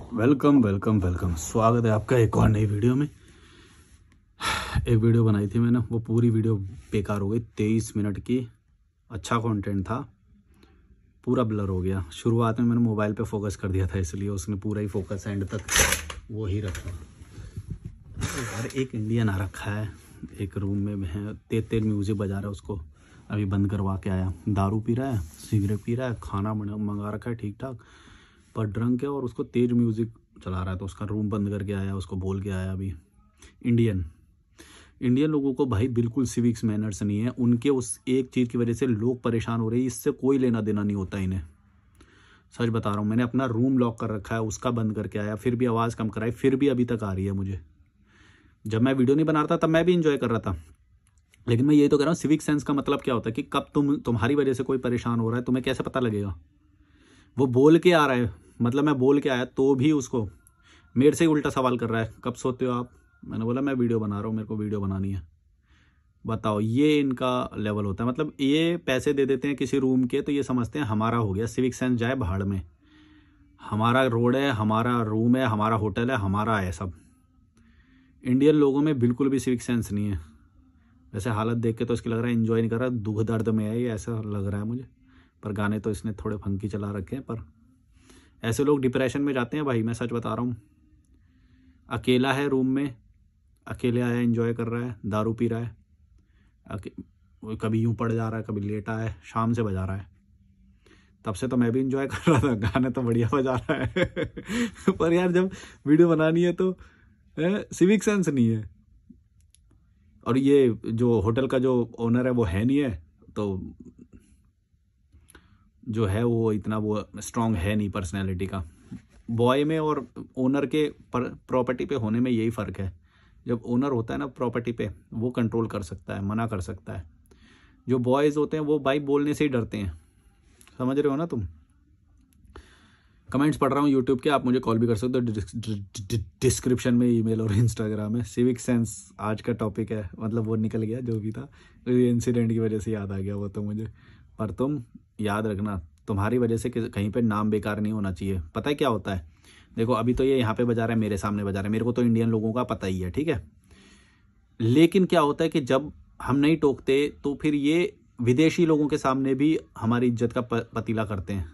Welcome welcome welcome. स्वागत है आपका एक और नई वीडियो में। एक वीडियो बनाई थी मैंने, वो पूरी वीडियो बेकार हो गई। 23 मिनट की, अच्छा कंटेंट था, पूरा ब्लर हो गया। शुरुआत में मैंने मोबाइल पे फोकस कर दिया था, इसलिए उसने पूरा ही फोकस एंड तक वो ही रखा। और एक इंडियन आ रखा है एक रूम में है, तेज म्यूज़िक बजा रहा है, उसको अभी बंद करवा के आया। दारू पी रहा है, सिगरेट पी रहा है, खाना मंगा रखा है ठीक ठाक, पर ड्रंक है और उसको तेज म्यूज़िक चला रहा है। तो उसका रूम बंद करके आया, उसको बोल के आया। अभी इंडियन लोगों को भाई बिल्कुल सिविक्स मैनर्स नहीं है। उनके उस एक चीज़ की वजह से लोग परेशान हो रहे हैं, इससे कोई लेना देना नहीं होता इन्हें। सच बता रहा हूँ, मैंने अपना रूम लॉक कर रखा है, उसका बंद करके आया, फिर भी आवाज़ कम कराई, फिर भी अभी तक आ रही है मुझे। जब मैं वीडियो नहीं बना रहा था तब मैं भी इंजॉय कर रहा था, लेकिन मैं यही तो कह रहा हूँ, सिविक सेंस का मतलब क्या होता है कि कब तुम्हारी वजह से कोई परेशान हो रहा है, तुम्हें कैसे पता लगेगा। वो बोल के आ रहा है, मतलब मैं बोल के आया तो भी उसको मेरे से ही उल्टा सवाल कर रहा है, कब सोते हो आप। मैंने बोला मैं वीडियो बना रहा हूँ, मेरे को वीडियो बनानी है। बताओ, ये इनका लेवल होता है। मतलब ये पैसे दे देते हैं किसी रूम के, तो ये समझते हैं हमारा हो गया। सिविक सेंस जाए भाड़ में। हमारा रोड है, हमारा रूम है, हमारा होटल है, हमारा है सब। इंडियन लोगों में बिल्कुल भी सिविक सेंस नहीं है। वैसे हालत देख के तो इसकी लग रहा है एंजॉय नहीं कर रहा, दुख दर्द में है ये, ऐसा लग रहा है मुझे। पर गाने तो इसने थोड़े फंकी चला रखे हैं। पर ऐसे लोग डिप्रेशन में जाते हैं भाई, मैं सच बता रहा हूँ। अकेला है रूम में, अकेले आया, एंजॉय कर रहा है, दारू पी रहा है, कभी यूं पड़ जा रहा है, कभी लेटा है, शाम से बजा रहा है। तब से तो मैं भी इंजॉय कर रहा था, गाने तो बढ़िया बजा रहा है। पर यार जब वीडियो बनानी है तो सिविक सेंस नहीं है। और ये जो होटल का जो ओनर है वो है नहीं है, तो जो है वो इतना वो स्ट्रांग है नहीं पर्सनैलिटी का। बॉय में और ओनर के प्रॉपर्टी पे होने में यही फ़र्क है। जब ओनर होता है ना प्रॉपर्टी पे, वो कंट्रोल कर सकता है, मना कर सकता है। जो बॉयज़ होते हैं वो भाई बोलने से ही डरते हैं। समझ रहे हो ना तुम। कमेंट्स पढ़ रहा हूँ यूट्यूब के, आप मुझे कॉल भी कर सकते हो, डिस्क्रिप्शन में ईमेल और इंस्टाग्राम है। सिविक सेंस आज का टॉपिक है, मतलब वो निकल गया जो भी था, इंसिडेंट की वजह से याद आ गया वो तो मुझे। पर तुम याद रखना, तुम्हारी वजह से कहीं पे नाम बेकार नहीं होना चाहिए। पता है क्या होता है, देखो अभी तो ये यहाँ पे बजा रहा है, मेरे सामने बजा रहा है, मेरे को तो इंडियन लोगों का पता ही है, ठीक है। लेकिन क्या होता है कि जब हम नहीं टोकते तो फिर ये विदेशी लोगों के सामने भी हमारी इज्जत का पतीला करते हैं।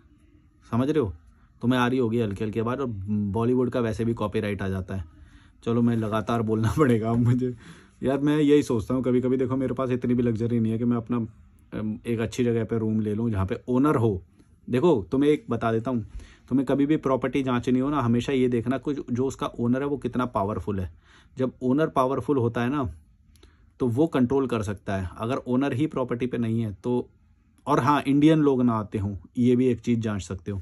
समझ रहे हो। तुम्हें आ रही होगी हल्की हल्की बात, और बॉलीवुड का वैसे भी कॉपीराइट आ जाता है। चलो मैं लगातार बोलना पड़ेगा अब मुझे। यार मैं यही सोचता हूँ कभी कभी, देखो मेरे पास इतनी भी लग्जरी नहीं है कि मैं अपना एक अच्छी जगह पे रूम ले लूँ जहाँ पे ओनर हो। देखो तुम्हें एक बता देता हूँ, तुम्हें कभी भी प्रॉपर्टी जांचनी हो ना, हमेशा ये देखना कुछ जो उसका ओनर है वो कितना पावरफुल है। जब ओनर पावरफुल होता है ना तो वो कंट्रोल कर सकता है। अगर ओनर ही प्रॉपर्टी पे नहीं है तो, और हाँ इंडियन लोग ना आते हों, ये भी एक चीज़ जांच सकते हो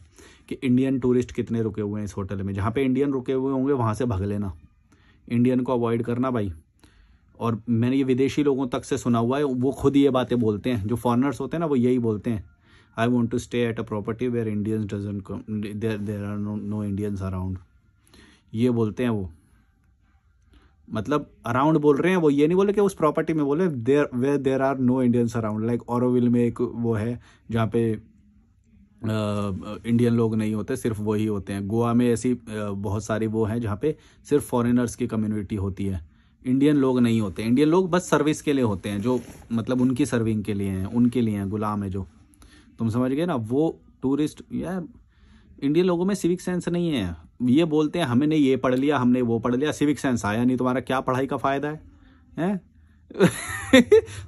कि इंडियन टूरिस्ट कितने रुके हुए हैं इस होटल में। जहाँ पे इंडियन रुके हुए होंगे वहाँ से भाग लेना, इंडियन को अवॉइड करना भाई। और मैंने ये विदेशी लोगों तक से सुना हुआ है, वो खुद ये बातें बोलते हैं। जो फॉरेनर्स होते हैं ना वो यही बोलते हैं, I want to stay at a property where Indians doesn't come, there are no Indians around. ये बोलते हैं वो, मतलब अराउंड बोल रहे हैं वो, ये नहीं बोले कि उस प्रॉपर्टी में, बोले there where there are no Indians around. Like Auroville में एक वो है जहाँ पे इंडियन लोग नहीं होते, सिर्फ वही होते हैं। गोवा में ऐसी बहुत सारी वो हैं जहाँ पे सिर्फ फॉरेनर्स की कम्युनिटी होती है, इंडियन लोग नहीं होते। इंडियन लोग बस सर्विस के लिए होते हैं, जो मतलब उनकी सर्विंग के लिए हैं, उनके लिए हैं, गुलाम है जो। तुम समझ गए ना। वो टूरिस्ट, यार इंडियन लोगों में सिविक सेंस नहीं है। ये बोलते हैं हमने ये पढ़ लिया, हमने वो पढ़ लिया, सिविक सेंस आया नहीं तुम्हारा, क्या पढ़ाई का फायदा है?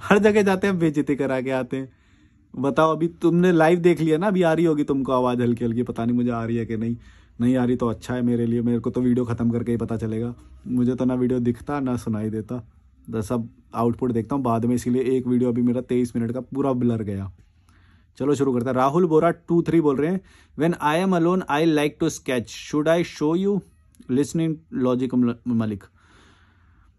हर जगह जाते हैं, बेइज्जती करा के आते हैं। बताओ, अभी तुमने लाइव देख लिया ना, अभी आ रही होगी तुमको आवाज़ हल्की हल्की, पता नहीं मुझे आ रही है कि नहीं। नहीं आ रही तो अच्छा है मेरे लिए, मेरे को तो वीडियो ख़त्म करके ही पता चलेगा। मुझे तो ना वीडियो दिखता ना सुनाई देता, बस सब आउटपुट देखता हूँ बाद में, इसीलिए एक वीडियो अभी मेरा 23 मिनट का पूरा ब्लर गया। चलो शुरू करते हैं। राहुल बोरा 23 बोल रहे हैं, when I am alone I like to sketch, should I show you listening logic Malik.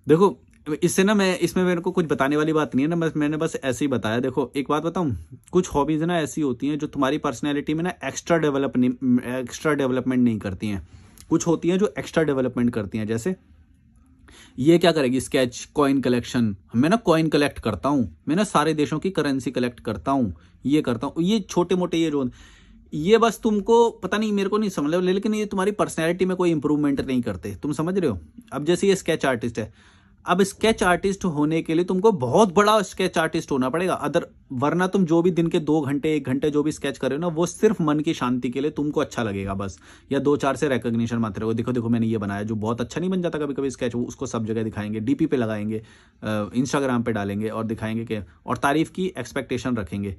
देखो इससे ना, मैं इसमें मेरे को कुछ बताने वाली बात नहीं है ना, मैंने बस ऐसे ही बताया। देखो एक बात बताऊं, कुछ हॉबीज ना ऐसी होती हैं जो तुम्हारी पर्सनैलिटी में ना एक्स्ट्रा डेवलपमेंट नहीं करती हैं। कुछ होती हैं जो एक्स्ट्रा डेवलपमेंट करती हैं। जैसे ये क्या करेगी, स्केच, कॉइन कलेक्शन। मैं ना कॉइन कलेक्ट करता हूँ, मैं ना सारे देशों की करेंसी कलेक्ट करता हूँ, ये करता हूँ। ये छोटे मोटे ये जो ये बस तुमको पता नहीं, मेरे को नहीं समझ, लेकिन ये तुम्हारी पर्सनैलिटी में कोई इंप्रूवमेंट नहीं करते, तुम समझ रहे हो। अब जैसे ये स्केच आर्टिस्ट है, अब स्केच आर्टिस्ट होने के लिए तुमको बहुत बड़ा स्केच आर्टिस्ट होना पड़ेगा, वरना तुम जो भी दिन के 2 घंटे 1 घंटे जो भी स्केच कर रहे हो ना, वो सिर्फ मन की शांति के लिए तुमको अच्छा लगेगा बस, या 2-4 से रिकॉग्निशन मात्र रहोगे। देखो देखो मैंने ये बनाया, जो बहुत अच्छा नहीं बन जाता कभी कभी स्केच, उसको सब जगह दिखाएंगे, डीपी पे लगाएंगे, इंस्टाग्राम पे डालेंगे और दिखाएंगे कि, और तारीफ की एक्सपेक्टेशन रखेंगे।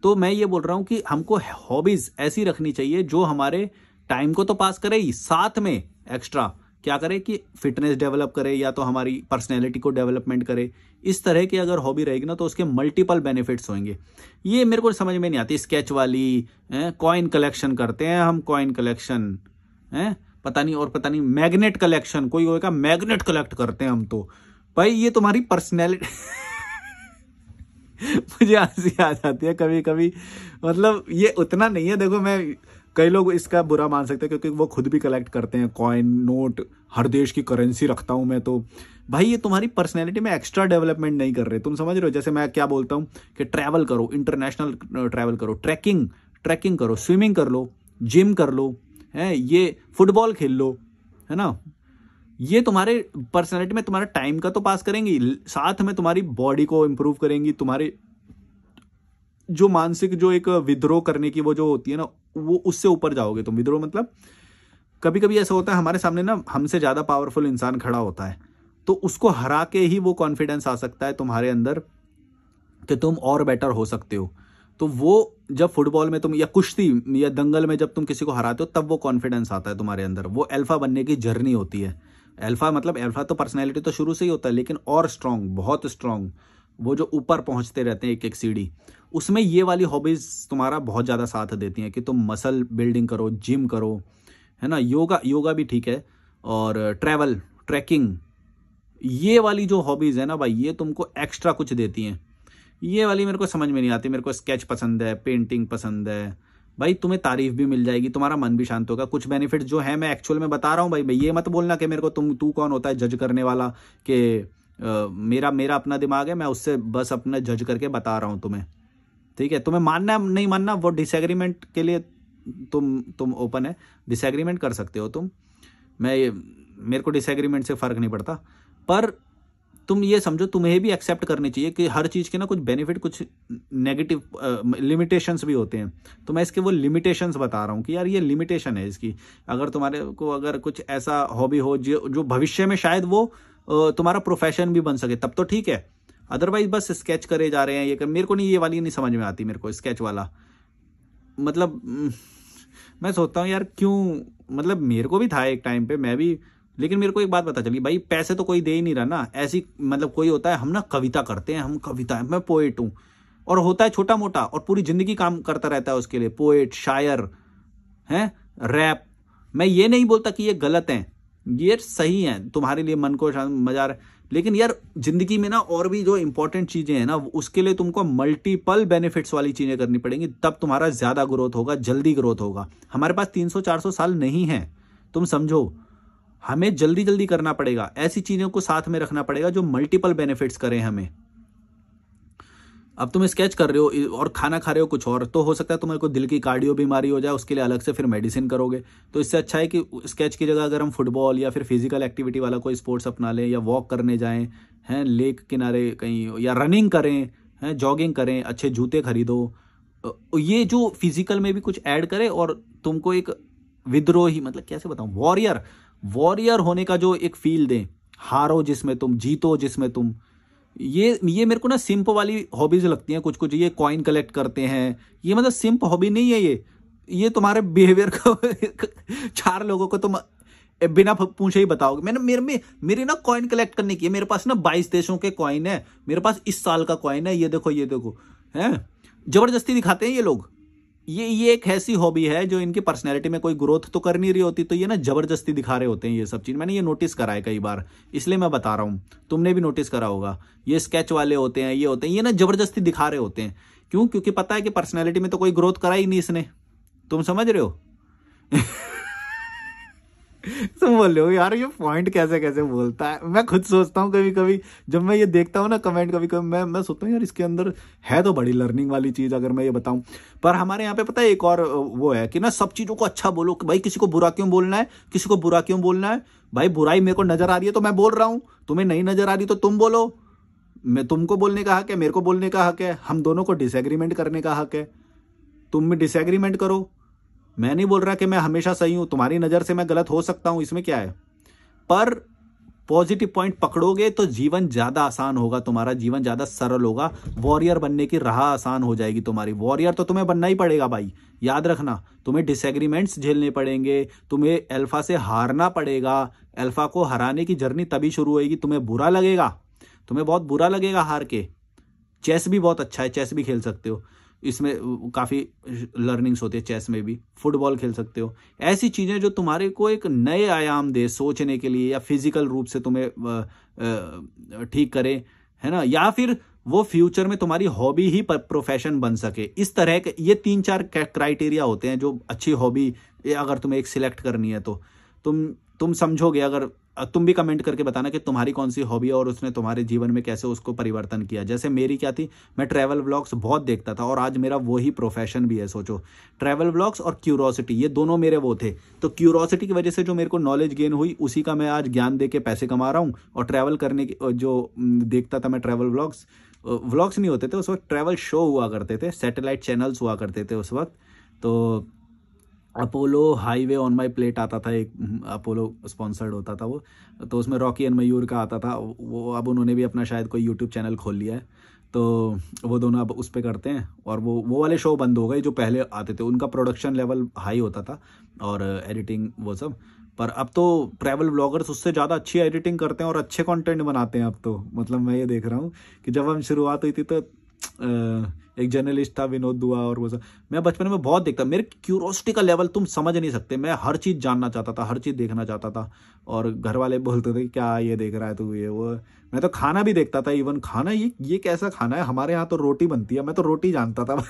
तो मैं ये बोल रहा हूँ कि हमको हॉबीज ऐसी रखनी चाहिए जो हमारे टाइम को तो पास करे ही, साथ में एक्स्ट्रा क्या करे कि फिटनेस डेवलप करे, या तो हमारी पर्सनैलिटी को डेवलपमेंट करे। इस तरह की अगर हॉबी रहेगी ना, तो उसके मल्टीपल बेनिफिट्स होंगे। ये मेरे को समझ में नहीं आती स्केच वाली, कॉइन कलेक्शन करते हैं हम, कॉइन कलेक्शन है पता नहीं, और पता नहीं मैग्नेट कलेक्शन, कोई होगा मैग्नेट कलेक्ट करते हैं हम। तो भाई ये तुम्हारी पर्सनैलिटी मुझे हंसी आ जाती है कभी कभी, मतलब ये उतना नहीं है। देखो मैं, कई लोग इसका बुरा मान सकते हैं क्योंकि वो खुद भी कलेक्ट करते हैं कॉइन नोट, हर देश की करेंसी रखता हूं मैं। तो भाई ये तुम्हारी पर्सनैलिटी में एक्स्ट्रा डेवलपमेंट नहीं कर रहे, तुम समझ रहे हो। जैसे मैं क्या बोलता हूं कि ट्रैवल करो, इंटरनेशनल ट्रैवल करो, ट्रैकिंग करो, स्विमिंग कर लो, जिम कर लो, है ये फुटबॉल खेल लो, है ना। ये तुम्हारे पर्सनैलिटी में तुम्हारा टाइम का तो पास करेंगी, साथ में तुम्हारी बॉडी को इंप्रूव करेंगी, तुम्हारे जो मानसिक जो एक विद्रोह करने की वो जो होती है ना, वो उससे ऊपर जाओगे तुम। विद्रोह मतलब कभी कभी ऐसा होता है हमारे सामने ना, हमसे ज्यादा पावरफुल इंसान खड़ा होता है, तो उसको हरा के ही वो कॉन्फिडेंस आ सकता है तुम्हारे अंदर कि तुम और बेटर हो सकते हो। तो वो जब फुटबॉल में तुम, या कुश्ती या दंगल में जब तुम किसी को हराते हो, तब वो कॉन्फिडेंस आता है तुम्हारे अंदर। वो अल्फा बनने की जर्नी होती है। अल्फा तो पर्सनैलिटी तो शुरू से ही होता है, लेकिन और स्ट्रांग, बहुत स्ट्रांग, वो जो ऊपर पहुंचते रहते हैं एक एक सीढ़ी, उसमें ये वाली हॉबीज तुम्हारा बहुत ज्यादा साथ देती हैं कि तुम मसल बिल्डिंग करो, जिम करो, है ना। योगा भी ठीक है, और ट्रैकिंग, ये वाली जो हॉबीज है ना भाई, ये तुमको एक्स्ट्रा कुछ देती हैं। ये वाली मेरे को समझ में नहीं आती। मेरे को स्केच पसंद है, पेंटिंग पसंद है भाई, तुम्हें तारीफ भी मिल जाएगी, तुम्हारा मन भी शांत होगा। कुछ बेनिफिट जो है मैं एक्चुअल में बता रहा हूँ भाई। ये मत बोलना कि मेरे को तू कौन होता है जज करने वाला, कि मेरा अपना दिमाग है, मैं उससे बस अपना जज करके बता रहा हूँ तुम्हें, ठीक है। तुम्हें मानना नहीं मानना वो डिसएग्रीमेंट के लिए तुम ओपन है, डिसएग्रीमेंट कर सकते हो तुम। मेरे को डिसएग्रीमेंट से फर्क नहीं पड़ता, पर तुम ये समझो तुम्हें भी एक्सेप्ट करनी चाहिए कि हर चीज के ना कुछ बेनिफिट, कुछ नेगेटिव लिमिटेशंस भी होते हैं। तो मैं इसके वो लिमिटेशंस बता रहा हूँ कि यार ये लिमिटेशन है इसकी। अगर तुम्हारे को अगर कुछ ऐसा हॉबी हो जो भविष्य में शायद वो तुम्हारा प्रोफेशन भी बन सके, तब तो ठीक है। अदरवाइज बस स्केच करे जा रहे हैं ये मेरे को नहीं, ये वाली नहीं समझ में आती मेरे को स्केच वाला। मतलब मैं सोचता हूँ यार क्यों, मतलब मेरे को भी था एक टाइम पे, मैं भी, लेकिन मेरे को एक बात पता चली भाई, पैसे तो कोई दे ही नहीं रहा ना। ऐसी मतलब कोई होता है हम ना कविता करते हैं, हम कविता है, मैं पोएट हूं, और होता है छोटा मोटा, और पूरी जिंदगी काम करता रहता है उसके लिए, पोएट, शायर है, रैप। मैं ये नहीं बोलता कि ये गलत है, ये सही है, तुम्हारे लिए मन को मजा आ रहा है, लेकिन यार जिंदगी में ना और भी जो इंपॉर्टेंट चीजें हैं ना, उसके लिए तुमको मल्टीपल बेनिफिट्स वाली चीजें करनी पड़ेंगी, तब तुम्हारा ज्यादा ग्रोथ होगा, जल्दी ग्रोथ होगा। हमारे पास 300-400 साल नहीं है, तुम समझो। हमें जल्दी जल्दी करना पड़ेगा, ऐसी चीजों को साथ में रखना पड़ेगा जो मल्टीपल बेनिफिट्स करें हमें। अब तुम स्केच कर रहे हो और खाना खा रहे हो कुछ और, तो हो सकता है तुम्हारे को दिल की कार्डियो बीमारी हो जाए, उसके लिए अलग से फिर मेडिसिन करोगे। तो इससे अच्छा है कि स्केच की जगह अगर हम फुटबॉल या फिर फिजिकल एक्टिविटी वाला कोई स्पोर्ट्स अपना लें, या वॉक करने जाएं, हैं लेक किनारे कहीं, या रनिंग करें, हैं जॉगिंग करें, अच्छे जूते खरीदो, ये जो फिजिकल में भी कुछ ऐड करे, और तुमको एक विद्रोही, मतलब कैसे बताऊं, वॉरियर होने का जो एक फील दे, हारो जिसमें तुम, जीतो जिसमें तुम। ये मेरे को ना सिंप वाली हॉबीज लगती हैं कुछ कुछ। ये कॉइन कलेक्ट करते हैं, ये मतलब सिंप हॉबी नहीं है ये तुम्हारे बिहेवियर को 4 लोगों को तुम बिना पूछे ही बताओगे। मेरे ना कॉइन कलेक्ट करने की है, मेरे पास ना 22 देशों के कॉइन है, मेरे पास इस साल का कॉइन है, ये देखो है। जबरदस्ती दिखाते हैं ये लोग। ये एक ऐसी हॉबी है जो इनकी पर्सनैलिटी में कोई ग्रोथ तो कर नहीं रही होती, तो ये ना जबरदस्ती दिखा रहे होते हैं ये सब चीज। मैंने ये नोटिस करा है कई बार, इसलिए मैं बता रहा हूं, तुमने भी नोटिस करा होगा। ये स्केच वाले होते हैं, ये ना जबरदस्ती दिखा रहे होते हैं। क्यों? क्योंकि पता है कि पर्सनैलिटी में तो कोई ग्रोथ करा ही नहीं इसने, तुम समझ रहे हो। तुम बोल रहे हो यार ये पॉइंट कैसे कैसे बोलता है। मैं खुद सोचता हूँ कभी कभी जब मैं ये देखता हूँ ना कमेंट, कभी कभी मैं सोचता हूँ यार इसके अंदर है तो बड़ी लर्निंग वाली चीज, अगर मैं ये बताऊँ। पर हमारे यहाँ पे पता है एक और वो है कि ना सब चीजों को अच्छा बोलो, कि भाई किसी को बुरा क्यों बोलना है, किसी को बुरा क्यों बोलना है। भाई बुराई मेरे को नजर आ रही है तो मैं बोल रहा हूँ, तुम्हें नहीं नजर आ रही तो तुम बोलो। मैं, तुमको बोलने का हक है, मेरे को बोलने का हक है, हम दोनों को डिसएग्रीमेंट करने का हक है। तुम में डिसएग्रीमेंट करो। मैं नहीं बोल रहा कि मैं हमेशा सही हूं, तुम्हारी नजर से मैं गलत हो सकता हूं, इसमें क्या है। पर पॉजिटिव पॉइंट पकड़ोगे तो जीवन ज्यादा आसान होगा, तुम्हारा जीवन ज्यादा सरल होगा, वॉरियर बनने की राह आसान हो जाएगी तुम्हारी। वॉरियर तो तुम्हें बनना ही पड़ेगा भाई, याद रखना। तुम्हें डिसएग्रीमेंट्स झेलने पड़ेंगे, तुम्हें अल्फा से हारना पड़ेगा। अल्फा को हराने की जर्नी तभी शुरू होगी, तुम्हें बुरा लगेगा, तुम्हें बहुत बुरा लगेगा हार के। चेस भी बहुत अच्छा है, चेस भी खेल सकते हो, इसमें काफ़ी लर्निंग्स होती है चेस में भी। फुटबॉल खेल सकते हो। ऐसी चीज़ें जो तुम्हारे को एक नए आयाम दे सोचने के लिए, या फिजिकल रूप से तुम्हें ठीक करे, है ना, या फिर वो फ्यूचर में तुम्हारी हॉबी ही प्रोफेशन बन सके। इस तरह के ये 3-4 क्राइटेरिया होते हैं जो अच्छी हॉबी अगर तुम्हें एक सिलेक्ट करनी है तो तुम समझोगे। अगर तुम भी कमेंट करके बताना कि तुम्हारी कौन सी हॉबी है और उसने तुम्हारे जीवन में कैसे उसको परिवर्तन किया। जैसे मेरी क्या थी, मैं ट्रैवल व्लॉग्स बहुत देखता था और आज मेरा वही प्रोफेशन भी है। सोचो, ट्रैवल व्लॉग्स और क्यूरोसिटी, ये दोनों मेरे वो थे। तो क्यूरोसिटी की वजह से जो मेरे को नॉलेज गेन हुई, उसी का मैं आज ज्ञान दे के पैसे कमा रहा हूँ। और ट्रैवल करने की जो देखता था मैं, ट्रैवल व्लॉग्स नहीं होते थे उस वक्त, ट्रैवल शो हुआ करते थे, सैटेलाइट चैनल्स हुआ करते थे उस वक्त। तो Apollo highway on my plate आता था एक, अपोलो स्पॉन्सर्ड होता था वो। तो उसमें रॉकी एंड मयूर का आता था वो। अब उन्होंने भी अपना शायद कोई यूट्यूब चैनल खोल लिया है, तो वो दोनों अब उस पर करते हैं। और वो वाले शो बंद हो गए जो पहले आते थे, उनका प्रोडक्शन लेवल हाई होता था और एडिटिंग वो सब। पर अब तो ट्रैवल ब्लॉगर्स उससे ज़्यादा अच्छी एडिटिंग करते हैं और अच्छे कंटेंट बनाते हैं अब तो। मतलब मैं ये देख रहा हूँ कि जब हम शुरुआत हुई थी तो एक जर्नलिस्ट था विनोद दुआ और वो सब, मैं बचपन में बहुत देखता। मेरे क्यूरोसिटी का लेवल तुम समझ नहीं सकते, मैं हर चीज़ जानना चाहता था, हर चीज़ देखना चाहता था। और घर वाले बोलते थे क्या ये देख रहा है तू, ये वो। मैं तो खाना भी देखता था, इवन खाना, ये कैसा खाना है, हमारे यहाँ तो रोटी बनती है, मैं तो रोटी जानता था।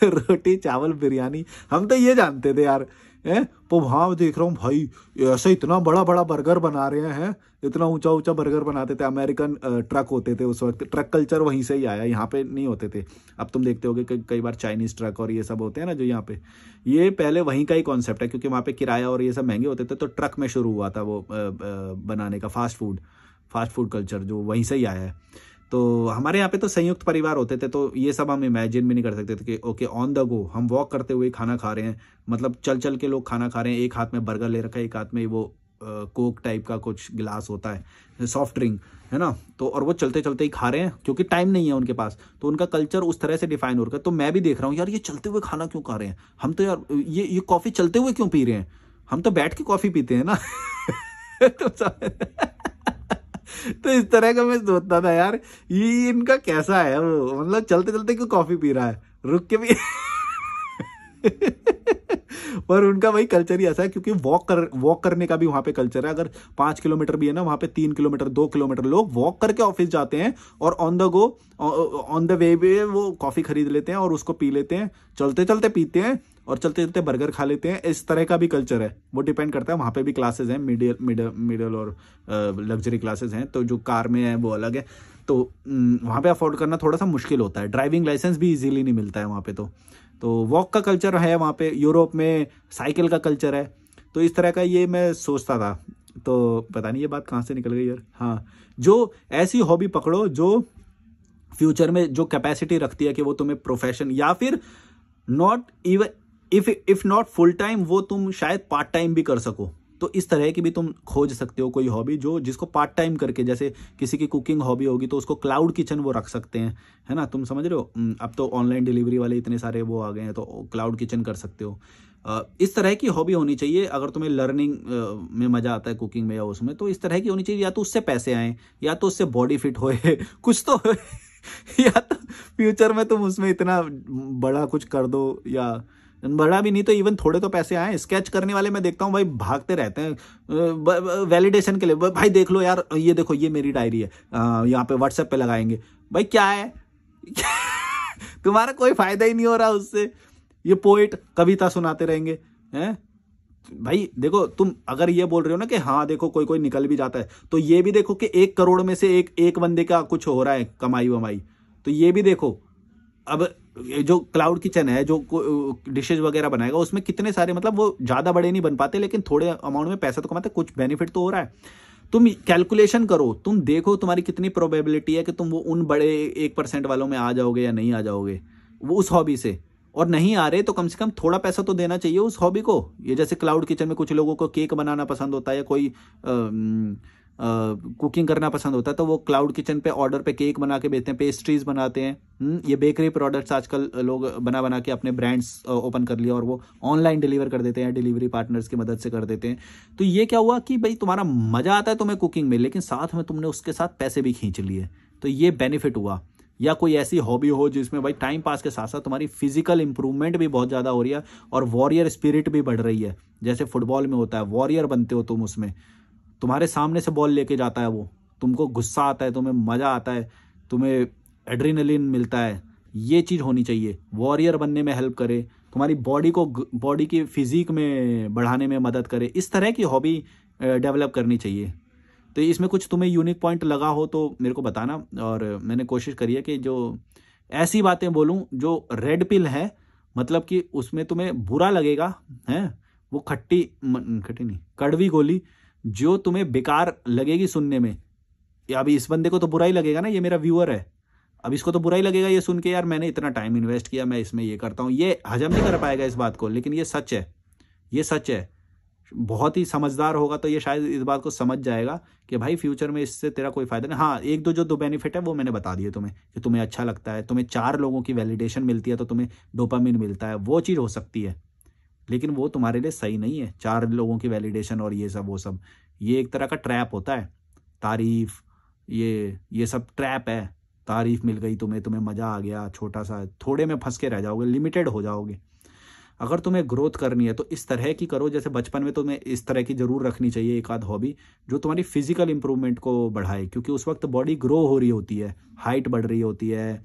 रोटी चावल बिरयानी, हम तो ये जानते थे यार। तो वहाँ देख रहा हूँ भाई ऐसे इतना बड़ा बड़ा बर्गर बना रहे हैं, इतना ऊंचा ऊंचा बर्गर बनाते थे। अमेरिकन ट्रक होते थे उस वक्त, ट्रक कल्चर वहीं से ही आया, यहाँ पे नहीं होते थे। अब तुम देखते होगे कई बार चाइनीज ट्रक और ये सब होते हैं ना जो यहाँ पे, ये पहले वहीं का ही कॉन्सेप्ट है, क्योंकि वहाँ पे किराया और ये सब महंगे होते थे। तो ट्रक में शुरू हुआ था वो बनाने का फास्ट फूड कल्चर, जो वहीं से ही आया है। तो हमारे यहाँ पे तो संयुक्त परिवार होते थे, तो ये सब हम इमेजिन भी नहीं कर सकते थे कि ओके ऑन द गो हम वॉक करते हुए खाना खा रहे हैं। मतलब चल चल के लोग खाना खा रहे हैं, एक हाथ में बर्गर ले रखा है, एक हाथ में वो कोक टाइप का कुछ गिलास होता है, सॉफ्ट ड्रिंक, है ना। तो और वो चलते चलते ही खा रहे हैं, क्योंकि टाइम नहीं है उनके पास। तो उनका कल्चर उस तरह से डिफाइन हो रखा है। तो मैं भी देख रहा हूँ यार, ये चलते हुए खाना क्यों खा रहे हैं, हम तो यार ये कॉफ़ी चलते हुए क्यों पी रहे हैं, हम तो बैठ के कॉफ़ी पीते हैं ना। तो इस तरह का मैं सोचता था यार, ये इनका कैसा है वो, मतलब चलते चलते क्यों कॉफी पी रहा है, रुक के भी। पर उनका वही कल्चर ही ऐसा है, क्योंकि वॉक करने का भी वहां पे कल्चर है। अगर 5 किलोमीटर भी है ना, वहां पे 3 किलोमीटर 2 किलोमीटर लोग वॉक करके ऑफिस जाते हैं, और ऑन द वे वो कॉफी खरीद लेते हैं और उसको पी लेते हैं, चलते चलते पीते हैं और चलते चलते बर्गर खा लेते हैं। इस तरह का भी कल्चर है। वो डिपेंड करता है, वहाँ पे भी क्लासेस हैं, मिडिल और लग्जरी क्लासेस हैं। तो जो कार में है वो अलग है। तो वहाँ पे अफोर्ड करना थोड़ा सा मुश्किल होता है। ड्राइविंग लाइसेंस भी इजीली नहीं मिलता है वहाँ पे। तो वॉक का कल्चर है वहाँ पे। यूरोप में साइकिल का कल्चर है। तो इस तरह का ये मैं सोचता था। तो पता नहीं ये बात कहाँ से निकल गई यार। हाँ, जो ऐसी हॉबी पकड़ो जो फ्यूचर में जो कैपेसिटी रखती है कि वो तुम्हें प्रोफेशन, या फिर not even if not full time, वो तुम शायद पार्ट टाइम भी कर सको। तो इस तरह की भी तुम खोज सकते हो कोई हॉबी जिसको पार्ट टाइम करके, जैसे किसी की कुकिंग हॉबी होगी तो उसको क्लाउड किचन वो रख सकते हैं, है ना। तुम समझ रहे हो, अब तो ऑनलाइन डिलीवरी वाले इतने सारे वो आ गए हैं, तो क्लाउड किचन कर सकते हो। इस तरह की हॉबी होनी चाहिए। अगर तुम्हें लर्निंग में मजा आता है कुकिंग में या उसमें, तो इस तरह की होनी चाहिए। या तो उससे पैसे आए, या तो उससे बॉडी फिट होए, कुछ तो या तो फ्यूचर में तुम उसमें इतना बड़ा कुछ कर दो, या बड़ा भी नहीं तो इवन थोड़े तो पैसे आए। स्केच करने वाले मैं देखता हूँ भाई भागते रहते हैं वैलिडेशन के लिए। भाई देख लो यार, ये देखो ये मेरी डायरी है, यहाँ पे व्हाट्सएप पे लगाएंगे। भाई क्या है, तुम्हारा कोई फायदा ही नहीं हो रहा उससे। ये पोएट कविता सुनाते रहेंगे हैं, भाई देखो, तुम अगर ये बोल रहे हो ना कि हाँ देखो कोई कोई निकल भी जाता है, तो ये भी देखो कि 1 करोड़ में से एक एक बंदे का कुछ हो रहा है कमाई वमाई, तो ये भी देखो। अब ये जो क्लाउड किचन है, जो डिशेज वगैरह बनाएगा, उसमें कितने सारे, मतलब वो ज्यादा बड़े नहीं बन पाते, लेकिन थोड़े अमाउंट में पैसा तो कमाते, कुछ बेनिफिट तो हो रहा है। तुम कैलकुलेशन करो, तुम देखो तुम्हारी कितनी प्रोबेबिलिटी है कि तुम वो उन बड़े 1% वालों में आ जाओगे या नहीं आ जाओगे वो उस हॉबी से। और नहीं आ रहे तो कम से कम थोड़ा पैसा तो देना चाहिए उस हॉबी को। ये जैसे क्लाउड किचन में कुछ लोगों को केक बनाना पसंद होता है, या कोई कुकिंग करना पसंद होता है, तो वो क्लाउड किचन पे ऑर्डर पे केक बना के बेचते हैं, पेस्ट्रीज बनाते हैं। ये बेकरी प्रोडक्ट्स आजकल लोग बना बना के अपने ब्रांड्स ओपन कर लिया और वो ऑनलाइन डिलीवर कर देते हैं, डिलीवरी पार्टनर्स की मदद से कर देते हैं। तो ये क्या हुआ कि भाई तुम्हारा मजा आता है तुम्हें कुकिंग में, लेकिन साथ में तुमने उसके साथ पैसे भी खींच लिए, तो ये बेनिफिट हुआ। या कोई ऐसी हॉबी हो जिसमें भाई टाइम पास के साथ साथ तुम्हारी फिजिकल इंप्रूवमेंट भी बहुत ज़्यादा हो रही है और वॉरियर स्पिरिट भी बढ़ रही है। जैसे फुटबॉल में होता है, वॉरियर बनते हो तुम उसमें, तुम्हारे सामने से बॉल लेके जाता है वो, तुमको गुस्सा आता है, तुम्हें मज़ा आता है, तुम्हें एड्रेनलिन मिलता है। ये चीज़ होनी चाहिए, वॉरियर बनने में हेल्प करे, तुम्हारी बॉडी की फिजिक में बढ़ाने में मदद करे। इस तरह की हॉबी डेवलप करनी चाहिए। तो इसमें कुछ तुम्हें यूनिक पॉइंट लगा हो तो मेरे को बताना। और मैंने कोशिश करी है कि जो ऐसी बातें बोलूं जो रेड पिल है, मतलब कि उसमें तुम्हें बुरा लगेगा, है वो खट्टी नहीं, कड़वी गोली जो तुम्हें बेकार लगेगी सुनने में। या अभी इस बंदे को तो बुरा ही लगेगा ना, ये मेरा व्यूअर है, अब इसको तो बुरा ही लगेगा ये सुन के, यार मैंने इतना टाइम इन्वेस्ट किया, मैं इसमें ये करता हूँ, ये हजम नहीं कर पाएगा इस बात को। लेकिन ये सच है, ये सच है। बहुत ही समझदार होगा तो ये शायद इस बात को समझ जाएगा कि भाई फ्यूचर में इससे तेरा कोई फायदा नहीं। हाँ, एक दो बेनिफिट है वो मैंने बता दिए तुम्हें, कि तुम्हें अच्छा लगता है, तुम्हें 4 लोगों की वैलिडेशन मिलती है तो तुम्हें डोपामिन मिलता है, वो चीज़ हो सकती है। लेकिन वो तुम्हारे लिए सही नहीं है, 4 लोगों की वैलिडेशन और ये सब वो सब, ये एक तरह का ट्रैप होता है। तारीफ, ये सब ट्रैप है। तारीफ मिल गई तुम्हें, तुम्हें मज़ा आ गया, छोटा सा थोड़े में फंस के रह जाओगे, लिमिटेड हो जाओगे। अगर तुम्हें ग्रोथ करनी है तो इस तरह की करो, जैसे बचपन में तुम्हें इस तरह की जरूर रखनी चाहिए एक आध हॉबी जो तुम्हारी फिजिकल इंप्रूवमेंट को बढ़ाए, क्योंकि उस वक्त बॉडी ग्रो हो रही होती है, हाइट बढ़ रही होती है,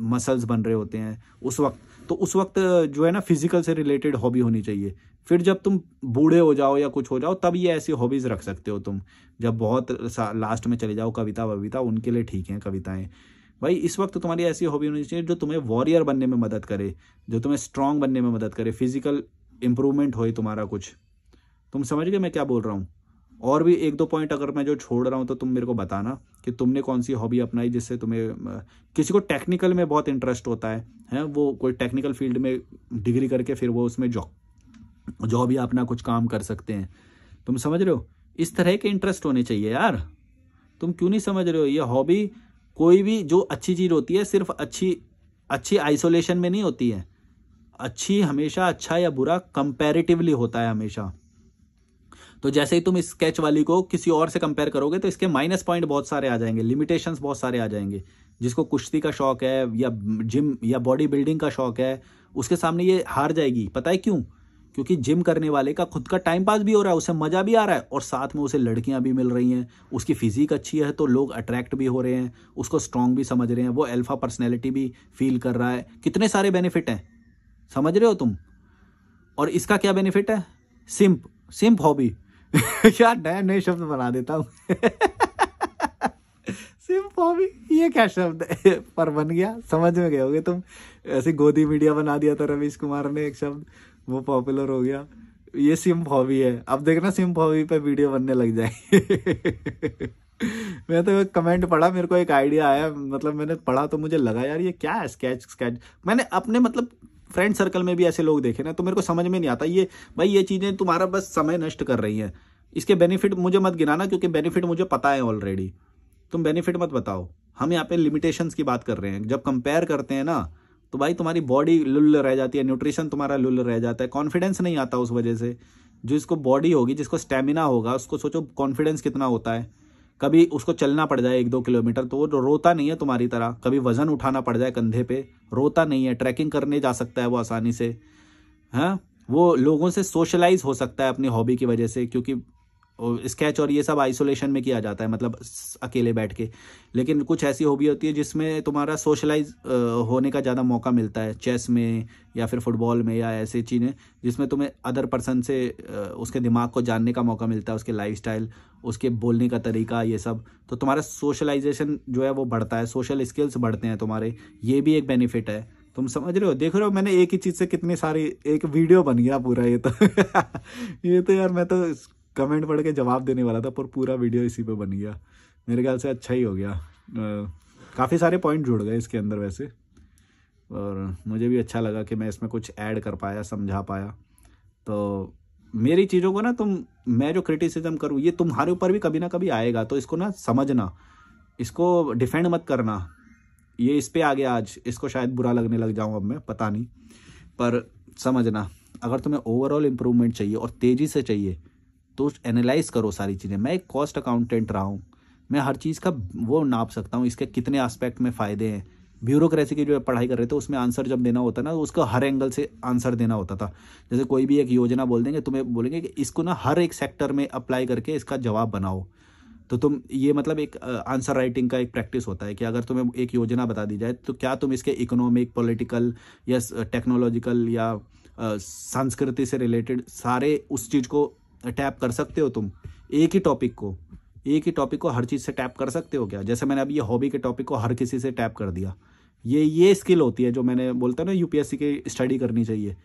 मसल्स बन रहे होते हैं उस वक्त। तो उस वक्त जो है ना फिजिकल से रिलेटेड हॉबी होनी चाहिए। फिर जब तुम बूढ़े हो जाओ या कुछ हो जाओ तब ये ऐसी हॉबीज रख सकते हो तुम, जब बहुत लास्ट में चले जाओ, कविता वविता उनके लिए ठीक है कविताएं। भाई इस वक्त तुम्हारी ऐसी हॉबी होनी चाहिए जो तुम्हें वॉरियर बनने में मदद करे, जो तुम्हें स्ट्रांग बनने में मदद करे, फिजिकल इंप्रूवमेंट होए तुम्हारा कुछ। तुम समझ गए मैं क्या बोल रहा हूँ? और भी 1-2 पॉइंट अगर मैं जो छोड़ रहा हूँ तो तुम मेरे को बताना कि तुमने कौन सी हॉबी अपनाई जिससे तुम्हें, किसी को टेक्निकल में बहुत इंटरेस्ट होता है वो कोई टेक्निकल फील्ड में डिग्री करके फिर वो उसमें जॉब या अपना कुछ काम कर सकते हैं। तुम समझ रहे हो? इस तरह के इंटरेस्ट होने चाहिए यार। तुम क्यों नहीं समझ रहे हो? ये हॉबी, कोई भी जो अच्छी चीज़ होती है सिर्फ अच्छी आइसोलेशन में नहीं होती है। अच्छी हमेशा, अच्छा या बुरा कंपैरेटिवली होता है हमेशा। तो जैसे ही तुम इस स्केच वाली को किसी और से कंपेयर करोगे तो इसके माइनस पॉइंट बहुत सारे आ जाएंगे, लिमिटेशंस बहुत सारे आ जाएंगे। जिसको कुश्ती का शौक है या जिम या बॉडी बिल्डिंग का शौक है, उसके सामने ये हार जाएगी। पता है क्यों? क्योंकि जिम करने वाले का खुद का टाइम पास भी हो रहा है, उसे मजा भी आ रहा है और साथ में उसे लड़कियां भी मिल रही हैं, उसकी फिजिक अच्छी है तो लोग अट्रैक्ट भी हो रहे हैं, उसको स्ट्रांग भी समझ रहे हैं, वो अल्फा पर्सनैलिटी भी फील कर रहा है। कितने सारे बेनिफिट हैं, समझ रहे हो तुम? और इसका क्या बेनिफिट है? सिंप हॉबी यार नए नए शब्द बना देता हूँ सिंप हॉबी, ये क्या शब्द है पर बन गया, समझ में गए होगे तुम। ऐसे गोदी मीडिया बना दिया था रवीश कुमार ने एक शब्द, वो पॉपुलर हो गया। ये सिंप हॉबी है। अब देखना सिंप हॉबी पे वीडियो बनने लग जाएगी मैं तो कमेंट पढ़ा, मेरे को एक आइडिया आया, मतलब मैंने पढ़ा तो मुझे लगा यार ये क्या है, स्केच। मैंने अपने मतलब फ्रेंड सर्कल में भी ऐसे लोग देखे ना, तो मेरे को समझ में नहीं आता ये भाई ये चीजें तुम्हारा बस समय नष्ट कर रही हैं। इसके बेनिफिट मुझे मत गिनाना, क्योंकि बेनिफिट मुझे पता है ऑलरेडी। तुम बेनिफिट मत बताओ, हम यहाँ पे लिमिटेशंस की बात कर रहे हैं। जब कंपेयर करते हैं ना तो भाई तुम्हारी बॉडी लुल्ल रह जाती है, न्यूट्रिशन तुम्हारा लुल्ल रह जाता है, कॉन्फिडेंस नहीं आता उस वजह से। जिसको बॉडी होगी, जिसको स्टेमिना होगा, उसको सोचो कॉन्फिडेंस कितना होता है। कभी उसको चलना पड़ जाए 1-2 किलोमीटर तो वो रोता नहीं है तुम्हारी तरह, कभी वजन उठाना पड़ जाए कंधे पे, रोता नहीं है, ट्रैकिंग करने जा सकता है वो आसानी से। हाँ, वो लोगों से सोशलाइज हो सकता है अपनी हॉबी की वजह से, क्योंकि स्केच और ये सब आइसोलेशन में किया जाता है, मतलब अकेले बैठ के। लेकिन कुछ ऐसी हॉबी होती है जिसमें तुम्हारा सोशलाइज होने का ज़्यादा मौका मिलता है, चेस में या फिर फुटबॉल में, या ऐसी चीज़ें जिसमें तुम्हें अदर पर्सन से उसके दिमाग को जानने का मौका मिलता है, उसके लाइफस्टाइल, उसके बोलने का तरीका, ये सब। तो तुम्हारा सोशलाइजेशन जो है वो बढ़ता है, सोशल स्किल्स बढ़ते हैं तुम्हारे, ये भी एक बेनिफिट है। तुम समझ रहे हो, देख रहे हो मैंने एक ही चीज़ से कितनी सारी, एक वीडियो बन गया पूरा ये तो ये तो यार, मैं तो कमेंट पढ़ के जवाब देने वाला था, पर पूरा वीडियो इसी पे बन गया। मेरे ख्याल से अच्छा ही हो गया, काफ़ी सारे पॉइंट जुड़ गए इसके अंदर वैसे, और मुझे भी अच्छा लगा कि मैं इसमें कुछ ऐड कर पाया, समझा पाया। तो मेरी चीज़ों को ना मैं जो क्रिटिसिज्म करूँ ये तुम्हारे ऊपर भी कभी ना कभी आएगा, तो इसको ना समझना, इसको डिफेंड मत करना। ये इस पे आ गया आज, इसको शायद बुरा लगने लग जाऊँ अब मैं, पता नहीं, पर समझना अगर तुम्हें ओवरऑल इम्प्रूवमेंट चाहिए और तेज़ी से चाहिए तो एनालाइज करो सारी चीज़ें। मैं एक कॉस्ट अकाउंटेंट रहा हूँ, मैं हर चीज़ का वो नाप सकता हूँ, इसके कितने एस्पेक्ट में फ़ायदे हैं। ब्यूरोक्रेसी की जो पढ़ाई कर रहे थे उसमें आंसर जब देना होता ना, उसका हर एंगल से आंसर देना होता था। जैसे कोई भी एक योजना बोल देंगे, तुम्हें बोलेंगे कि इसको ना हर एक सेक्टर में अप्लाई करके इसका जवाब बनाओ। तो तुम ये मतलब एक आंसर राइटिंग का एक प्रैक्टिस होता है कि अगर तुम्हें एक योजना बता दी जाए तो क्या तुम इसके इकोनॉमिक, पॉलिटिकल या टेक्नोलॉजिकल या संस्कृति से रिलेटेड सारे उस चीज़ को टैप कर सकते हो। तुम एक ही टॉपिक को हर चीज़ से टैप कर सकते हो क्या? जैसे मैंने अभी ये हॉबी के टॉपिक को हर किसी से टैप कर दिया। ये स्किल होती है जो मैंने बोलता हूँ ना, यूपीएससी की स्टडी करनी चाहिए।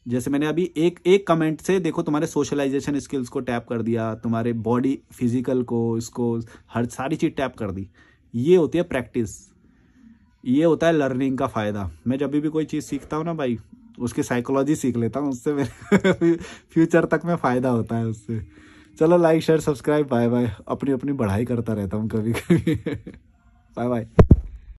जैसे मैंने अभी एक कमेंट से देखो तुम्हारे सोशलाइजेशन स्किल्स को टैप कर दिया, तुम्हारे बॉडी फिजिकल को, इसको हर सारी चीज़ टैप कर दी। ये होती है प्रैक्टिस, ये होता है लर्निंग का फ़ायदा। मैं जब भी कोई चीज़ सीखता हूँ ना भाई, उसकी साइकोलॉजी सीख लेता हूँ, उससे मेरे फ्यूचर तक में फ़ायदा होता है उससे। चलो like share subscribe, bye bye. अपनी अपनी बढ़ाई करता रहता हूँ कभी कभी बाय बाय।